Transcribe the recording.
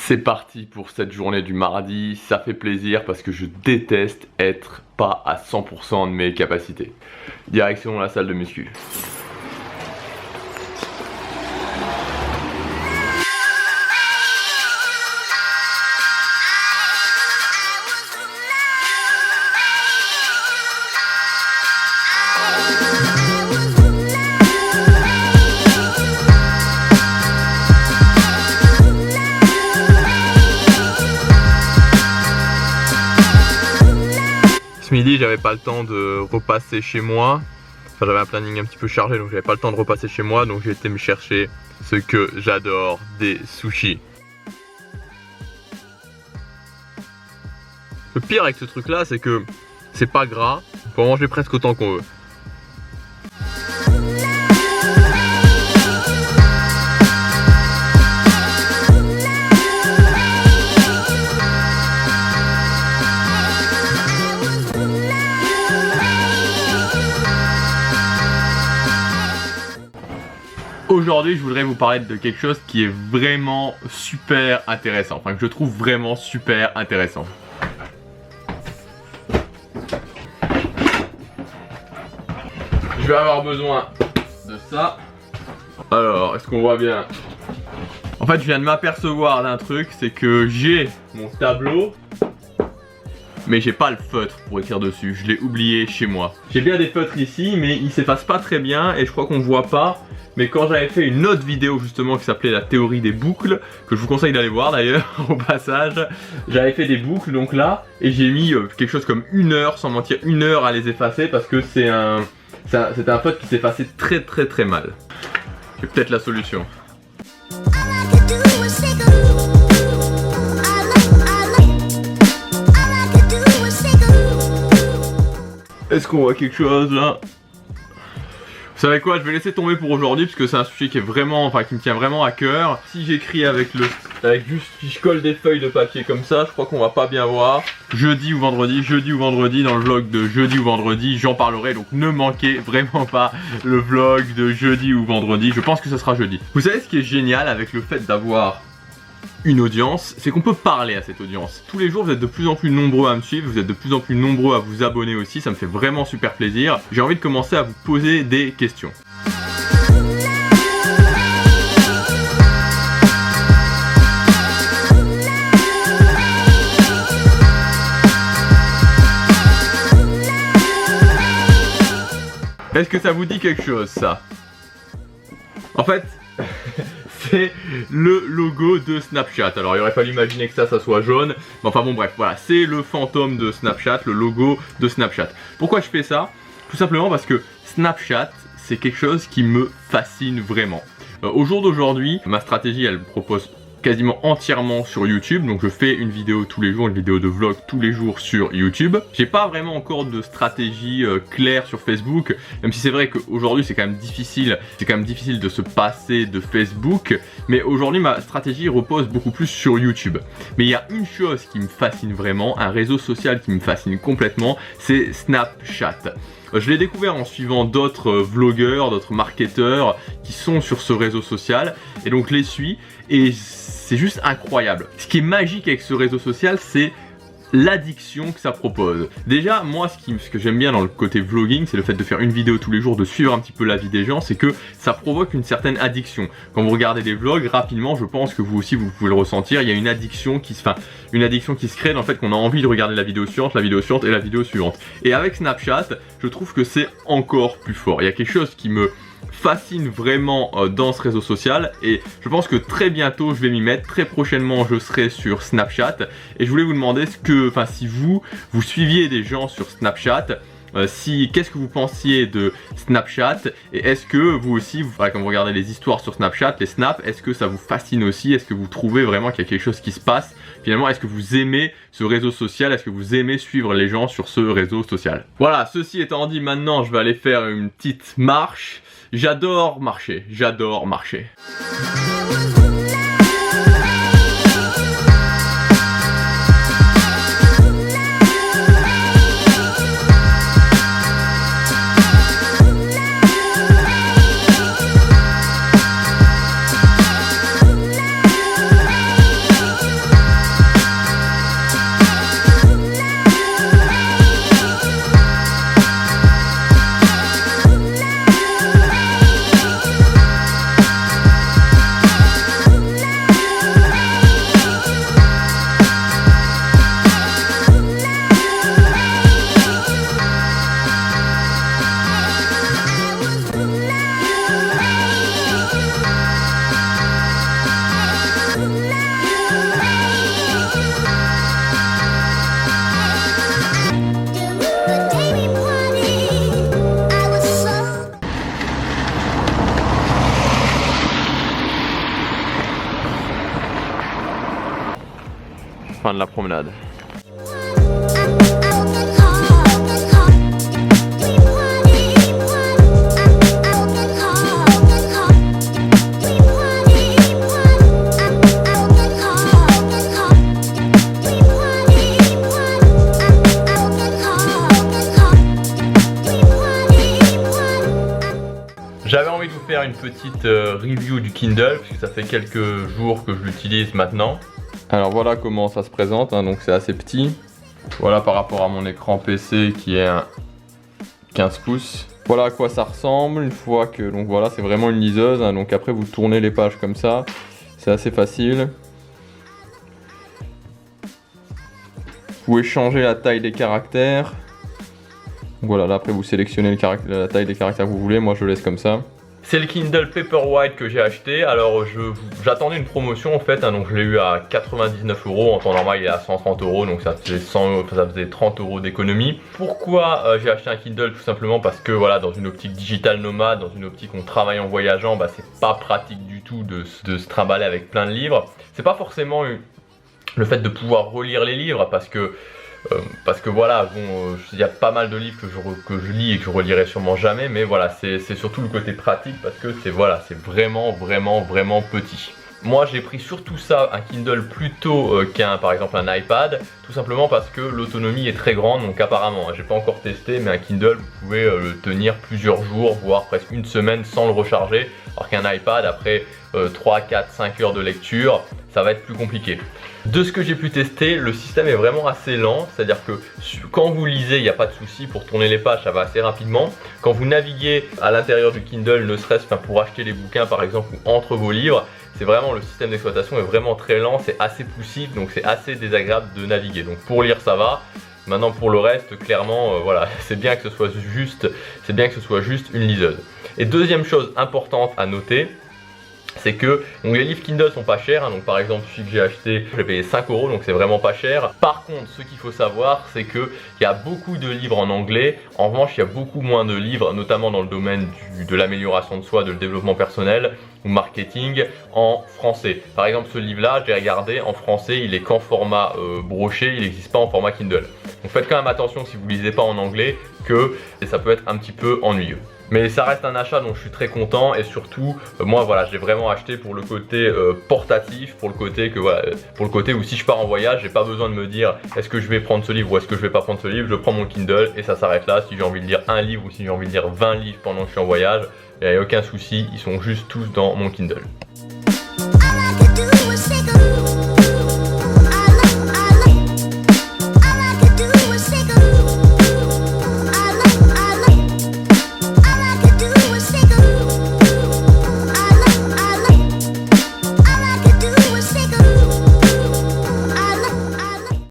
C'est parti pour cette journée du mardi, ça fait plaisir parce que je déteste être pas à 100% de mes capacités. Direction la salle de muscu. Ce midi, j'avais pas le temps de repasser chez moi. Enfin, j'avais un planning un petit peu chargé, donc j'avais pas le temps de repasser chez moi. Donc j'ai été me chercher ce que j'adore, des sushis. Le pire avec ce truc là, c'est que c'est pas gras. On peut en manger presque autant qu'on veut. Aujourd'hui, je voudrais vous parler de quelque chose qui est vraiment super intéressant, enfin que je trouve vraiment super intéressant. Je vais avoir besoin de ça. Alors, est-ce qu'on voit bien? En fait, je viens de m'apercevoir d'un truc, c'est que j'ai mon tableau, mais j'ai pas le feutre pour écrire dessus, je l'ai oublié chez moi. J'ai bien des feutres ici, mais ils s'effacent pas très bien et je crois qu'on voit pas. Mais quand j'avais fait une autre vidéo justement qui s'appelait la théorie des boucles, que je vous conseille d'aller voir d'ailleurs au passage, j'avais fait des boucles donc là, et j'ai mis quelque chose comme 1 heure, sans mentir, 1 heure à les effacer parce que c'était un feutre qui s'effaçait très mal. J'ai peut-être la solution. Est-ce qu'on voit quelque chose là? Vous savez quoi, je vais laisser tomber pour aujourd'hui parce que c'est un sujet qui est vraiment, enfin qui me tient vraiment à cœur. Si j'écris avec juste, si je colle des feuilles de papier comme ça, je crois qu'on va pas bien voir. Jeudi ou vendredi, dans le vlog de jeudi ou vendredi, j'en parlerai, donc ne manquez vraiment pas le vlog de jeudi ou vendredi. Je pense que ce sera jeudi. Vous savez ce qui est génial avec le fait d'avoir une audience, c'est qu'on peut parler à cette audience. Tous les jours, vous êtes de plus en plus nombreux à me suivre, vous êtes de plus en plus nombreux à vous abonner aussi, ça me fait vraiment super plaisir. J'ai envie de commencer à vous poser des questions. Est-ce que ça vous dit quelque chose, ça? En fait, c'est le logo de Snapchat. Alors il aurait fallu imaginer que ça soit jaune. Mais enfin bon bref, voilà, c'est le fantôme de Snapchat, le logo de Snapchat. Pourquoi je fais ça? Tout simplement parce que Snapchat, c'est quelque chose qui me fascine vraiment. Au jour d'aujourd'hui, ma stratégie, elle propose quasiment entièrement sur YouTube, donc je fais une vidéo tous les jours, une vidéo de vlog tous les jours sur YouTube. J'ai pas vraiment encore de stratégie claire sur Facebook, même si c'est vrai qu'aujourd'hui c'est quand même difficile de se passer de Facebook, mais aujourd'hui ma stratégie repose beaucoup plus sur YouTube. Mais il y a une chose qui me fascine vraiment, un réseau social qui me fascine complètement, c'est Snapchat. Je l'ai découvert en suivant d'autres vlogueurs, d'autres marketeurs qui sont sur ce réseau social, et donc je les suis, et c'est juste incroyable. Ce qui est magique avec ce réseau social, c'est l'addiction que ça propose. Déjà, moi, ce que j'aime bien dans le côté vlogging, c'est le fait de faire une vidéo tous les jours, de suivre un petit peu la vie des gens, c'est que ça provoque une certaine addiction. Quand vous regardez des vlogs, rapidement, je pense que vous aussi, vous pouvez le ressentir, il y a une addiction qui se crée dans le fait qu'on a envie de regarder la vidéo suivante et la vidéo suivante. Et avec Snapchat, je trouve que c'est encore plus fort. Il y a quelque chose qui me fascine vraiment dans ce réseau social et je pense que très bientôt je vais m'y mettre. Très prochainement je serai sur Snapchat et je voulais vous demander si vous suiviez des gens sur Snapchat, qu'est-ce que vous pensiez de Snapchat et est-ce que vous aussi, quand vous regardez les histoires sur Snapchat, les snaps, est-ce que ça vous fascine aussi? Est-ce que vous trouvez vraiment qu'il y a quelque chose qui se passe? Finalement, est-ce que vous aimez ce réseau social? Est-ce que vous aimez suivre les gens sur ce réseau social? Voilà, ceci étant dit, maintenant je vais aller faire une petite marche. J'adore marcher, j'adore marcher. de la promenade. J'avais envie de vous faire une petite review du Kindle puisque ça fait quelques jours que je l'utilise maintenant. Alors voilà comment ça se présente, hein, donc c'est assez petit. Voilà par rapport à mon écran PC qui est un 15 pouces. Voilà à quoi ça ressemble une fois que, donc voilà, c'est vraiment une liseuse, hein, donc après vous tournez les pages comme ça, c'est assez facile. Vous pouvez changer la taille des caractères. Voilà, là après vous sélectionnez la taille des caractères que vous voulez, moi je laisse comme ça. C'est le Kindle Paperwhite que j'ai acheté, alors j'attendais une promotion en fait, hein, donc je l'ai eu à 99 €, en temps normal il est à 130 €, donc ça faisait 30 € d'économie. Pourquoi j'ai acheté un Kindle? Tout simplement parce que voilà, dans une optique digital nomade, dans une optique où on travaille en voyageant, bah, c'est pas pratique du tout de se trimballer avec plein de livres. C'est pas forcément le fait de pouvoir relire les livres parce que voilà, bon, il y a pas mal de livres que je lis et que je relirai sûrement jamais, mais voilà, c'est surtout le côté pratique parce que c'est vraiment petit. Moi j'ai pris surtout ça, un Kindle plutôt par exemple un iPad, tout simplement parce que l'autonomie est très grande, donc apparemment, j'ai pas encore testé, mais un Kindle vous pouvez le tenir plusieurs jours, voire presque une semaine sans le recharger, alors qu'un iPad après 3, 4, 5 heures de lecture, ça va être plus compliqué. De ce que j'ai pu tester, le système est vraiment assez lent, c'est-à-dire que quand vous lisez, il n'y a pas de souci pour tourner les pages, ça va assez rapidement. Quand vous naviguez à l'intérieur du Kindle, ne serait-ce pour acheter les bouquins par exemple ou entre vos livres, c'est vraiment, le système d'exploitation est vraiment très lent, c'est assez poussif, donc c'est assez désagréable de naviguer. Donc pour lire ça va. Maintenant pour le reste, clairement, voilà, c'est bien que ce soit juste une liseuse. Et deuxième chose importante à noter, c'est que donc les livres Kindle sont pas chers, hein, donc par exemple celui que j'ai acheté, j'ai payé 5 €, donc c'est vraiment pas cher. Par contre, ce qu'il faut savoir, c'est qu'il y a beaucoup de livres en anglais, en revanche il y a beaucoup moins de livres, notamment dans le domaine de l'amélioration de soi, de le développement personnel ou marketing, en français. Par exemple ce livre là, j'ai regardé, en français il est qu'en format broché, il n'existe pas en format Kindle. Donc faites quand même attention si vous lisez pas en anglais, que ça peut être un petit peu ennuyeux. Mais ça reste un achat dont je suis très content, et surtout moi voilà, j'ai vraiment acheté pour le côté portatif, pour le côté où si je pars en voyage, j'ai pas besoin de me dire est-ce que je vais prendre ce livre ou est-ce que je vais pas prendre ce livre. Je prends mon Kindle et ça s'arrête là. Si j'ai envie de lire un livre ou si j'ai envie de lire 20 livres pendant que je suis en voyage, il n'y a aucun souci, ils sont juste tous dans mon Kindle.